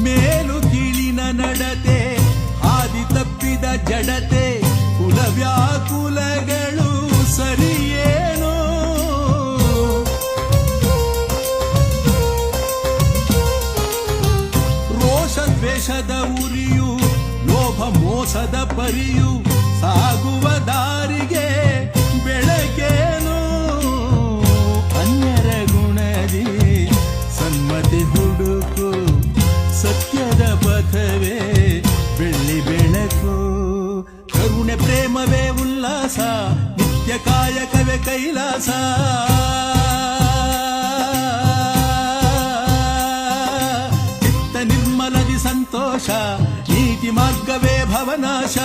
ಮೇಲು ಕೀಳಿನ ನಡತೆ, ಹಾದಿ ತಪ್ಪಿದ ಜಡತೆ, ಕುಲವ್ಯಾಕುಲಗಳು ಸರಿಯೇನೋ. ರೋಷ ದ್ವೇಷದ ಉರಿಯು, ಲೋಭ ಮೋಸದ ಪರಿಯು, ಸಾಗುವ ದಾರಿಗೆ ಬೆಳಗೇನು. ಅನ್ಯರ ಗುಣದಿ ಸನ್ಮತಿ ಹುಡುಕು, ಸತ್ಯದ ಪಥವೇ ಬೆಳ್ಳಿ ಬೆಳಕು. ಕರುಣೆ ಪ್ರೇಮವೇ ಉಲ್ಲಾಸ, ನಿತ್ಯ ಕಾಯಕವೇ ಕೈಲಾಸ. ಚಿತ್ತ ನಿರ್ಮಲದಿ ಸಂತೋಷ, ನೀತಿ ಮಾರ್ಗವೇ ಭವನಾಶ.